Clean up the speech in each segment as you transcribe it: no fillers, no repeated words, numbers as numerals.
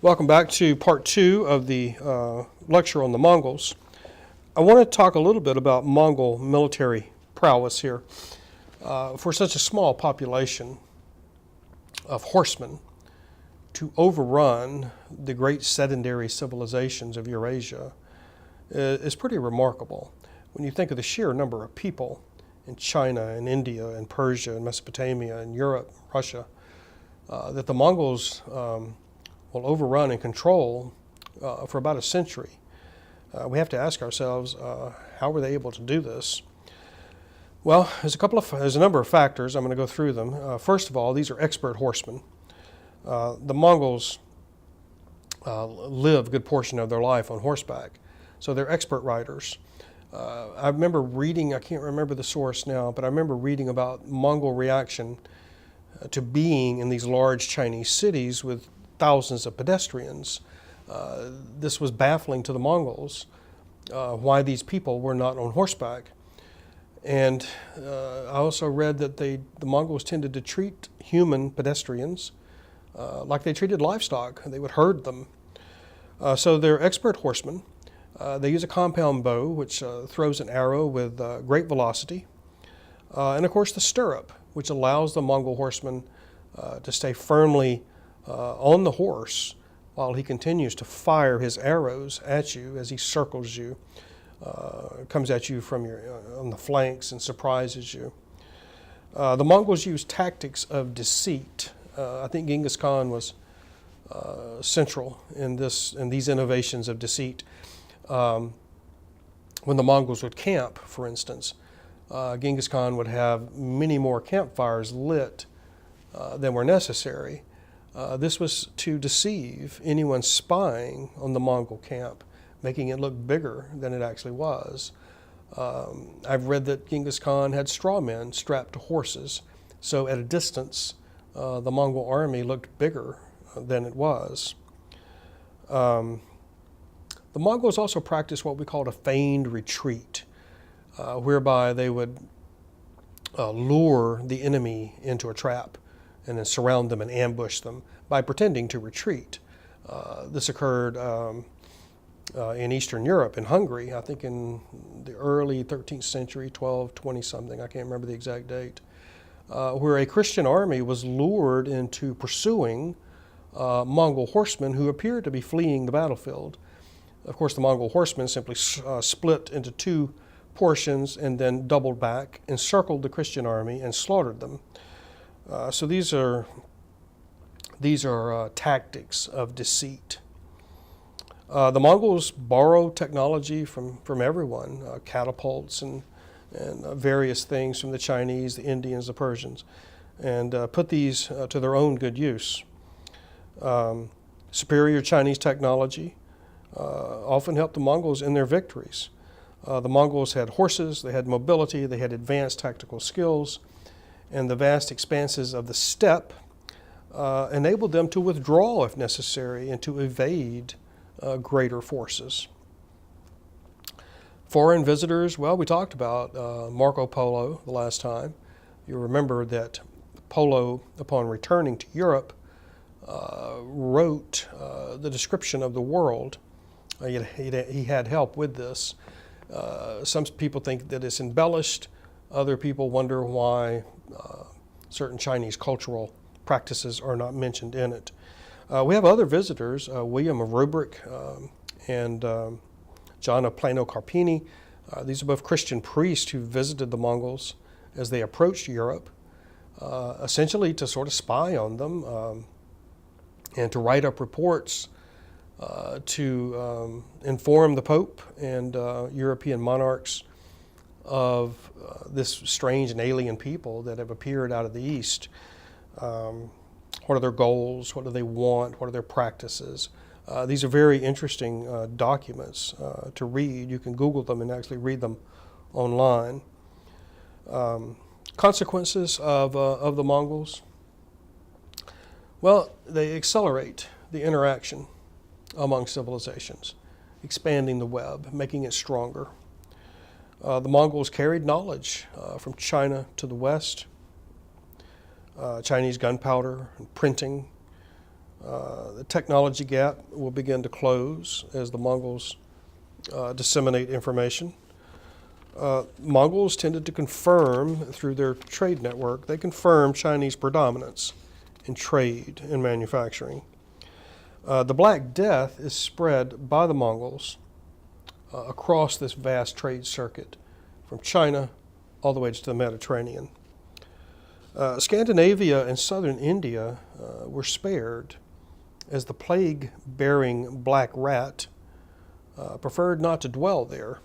Welcome back to part 2 of the lecture on the Mongols. I want to talk a little bit about Mongol military prowess here. For such a small population of horsemen to overrun the great sedentary civilizations of Eurasia is pretty remarkable. When you think of the sheer number of people in China and India and Persia and Mesopotamia and Europe, Russia, that the Mongols will overrun and control for about a century. We have to ask ourselves, how were they able to do this? Well, there's a number of factors. I'm going to go through them. First of all, these are expert horsemen. The Mongols live a good portion of their life on horseback, so they're expert riders. I remember reading, I can't remember the source now, but I remember reading about Mongol reaction to being in these large Chinese cities with thousands of pedestrians. This was baffling to the Mongols, why these people were not on horseback. And I also read that the Mongols tended to treat human pedestrians like they treated livestock. They would herd them. So they're expert horsemen. They use a compound bow, which throws an arrow with great velocity. And of course the stirrup, which allows the Mongol horseman to stay firmly on the horse while he continues to fire his arrows at you as he circles you, comes at you from on the flanks and surprises you. The Mongols use tactics of deceit. I think Genghis Khan was central in these innovations of deceit. When the Mongols would camp, for instance, Genghis Khan would have many more campfires lit than were necessary. This was to deceive anyone spying on the Mongol camp, making it look bigger than it actually was. I've read that Genghis Khan had straw men strapped to horses, so at a distance the Mongol army looked bigger than it was. The Mongols also practiced what we called a feigned retreat, whereby they would lure the enemy into a trap and then surround them and ambush them by pretending to retreat. This occurred in Eastern Europe, in Hungary, I think in the early 13th century, 1220 something, I can't remember the exact date, where a Christian army was lured into pursuing Mongol horsemen who appeared to be fleeing the battlefield. Of course, the Mongol horsemen simply split into two portions and then doubled back, encircled the Christian army, and slaughtered them. So these are tactics of deceit. The Mongols borrow technology from everyone, catapults and various things from the Chinese, the Indians, the Persians, and put these to their own good use. Superior Chinese technology often helped the Mongols in their victories. The Mongols had horses, they had mobility, they had advanced tactical skills, and the vast expanses of the steppe enabled them to withdraw if necessary and to evade greater forces. Foreign visitors, well, we talked about Marco Polo the last time. You remember that Polo, upon returning to Europe, wrote the description of the world. He had help with this. Some people think that it's embellished. Other people wonder why certain Chinese cultural practices are not mentioned in it. We have other visitors, William of Rubric and John of Plano Carpini. These are both Christian priests who visited the Mongols as they approached Europe, essentially to sort of spy on them and to write up reports to inform the Pope and European monarchs of this strange and alien people that have appeared out of the East. What are their goals? What do they want? What are their practices? These are very interesting documents to read. You can Google them and actually read them online. Consequences of the Mongols? Well, they accelerate the interaction among civilizations, expanding the web, making it stronger. The Mongols carried knowledge from China to the West. Chinese gunpowder and printing, The technology gap will begin to close as the Mongols disseminate information. Mongols tended to confirm through their trade network, they confirmed Chinese predominance in trade and manufacturing. The Black Death is spread by the Mongols across this vast trade circuit from China all the way to the Mediterranean. Scandinavia and southern India were spared as the plague-bearing black rat preferred not to dwell there.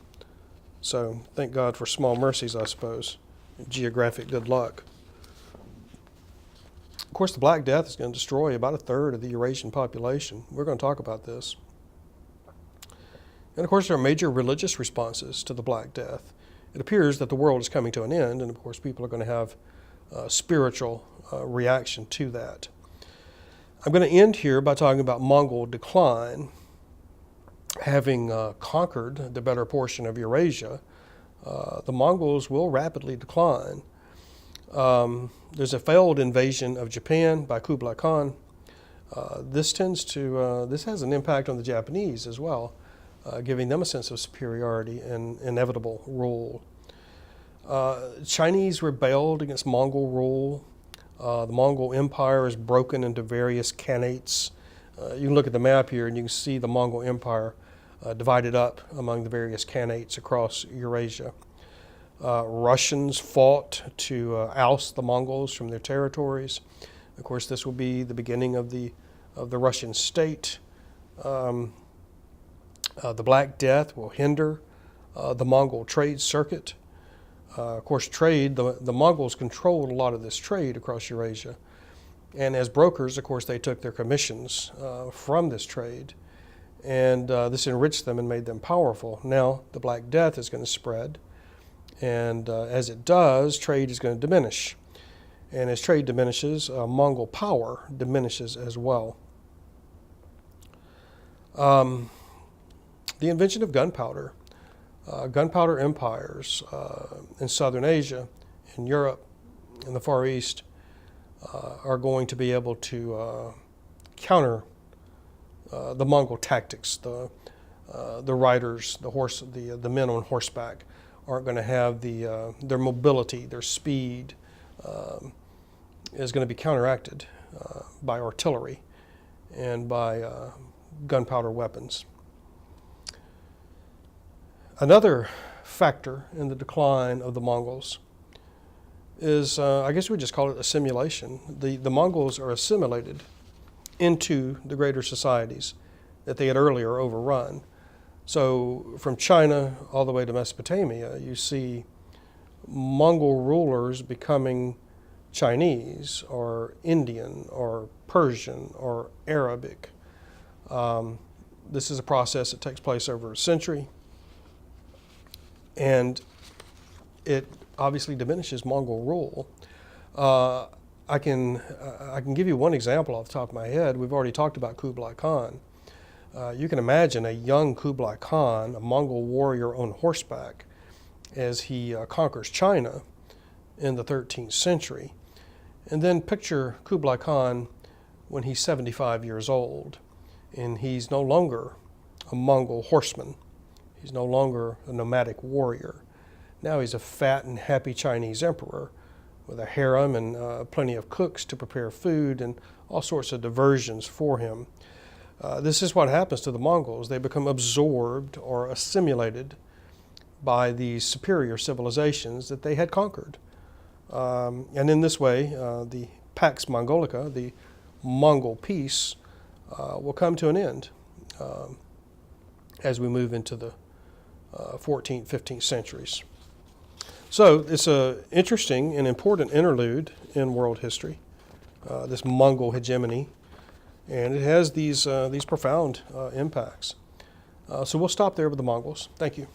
So thank God for small mercies, I suppose, geographic good luck. Of course, the Black Death is going to destroy about a third of the Eurasian population. We're going to talk about this. And of course, there are major religious responses to the Black Death. It appears that the world is coming to an end, and of course, people are going to have spiritual reaction to that. I'm going to end here by talking about Mongol Decline. Having conquered the better portion of Eurasia, the Mongols will rapidly decline. There's a failed invasion of Japan by Kublai Khan. This has an impact on the Japanese as well, giving them a sense of superiority and inevitable rule. Chinese rebelled against Mongol rule. The Mongol Empire is broken into various khanates. You can look at the map here and you can see the Mongol Empire divided up among the various khanates across Eurasia. Russians fought to oust the Mongols from their territories. Of course, this will be the beginning of the Russian state. The Black Death will hinder the Mongol trade circuit. Of course, trade, the Mongols controlled a lot of this trade across Eurasia. And as brokers, of course, they took their commissions from this trade. And this enriched them and made them powerful. Now, the Black Death is going to spread. And as it does, trade is going to diminish. And as trade diminishes, Mongol power diminishes as well. The invention of gunpowder. Gunpowder empires in southern Asia, in Europe, in the Far East, are going to be able to counter the Mongol tactics. The riders, the men on horseback aren't going to have their mobility, their speed is going to be counteracted by artillery and by gunpowder weapons. Another factor in the decline of the Mongols is, I guess we just call it assimilation. The Mongols are assimilated into the greater societies that they had earlier overrun. So from China all the way to Mesopotamia, you see Mongol rulers becoming Chinese or Indian or Persian or Arabic. This is a process that takes place over a century, and it obviously diminishes Mongol rule. I can give you one example off the top of my head. We've already talked about Kublai Khan. You can imagine a young Kublai Khan, a Mongol warrior on horseback, as he conquers China in the 13th century. And then picture Kublai Khan when he's 75 years old, and he's no longer a Mongol horseman. He's no longer a nomadic warrior. Now he's a fat and happy Chinese emperor with a harem and plenty of cooks to prepare food and all sorts of diversions for him. This is what happens to the Mongols. They become absorbed or assimilated by these superior civilizations that they had conquered. And in this way, the Pax Mongolica, the Mongol peace, will come to an end as we move into the 14th, 15th centuries. So it's an interesting and important interlude in world history, this Mongol hegemony, and it has these profound impacts. So we'll stop there with the Mongols. Thank you.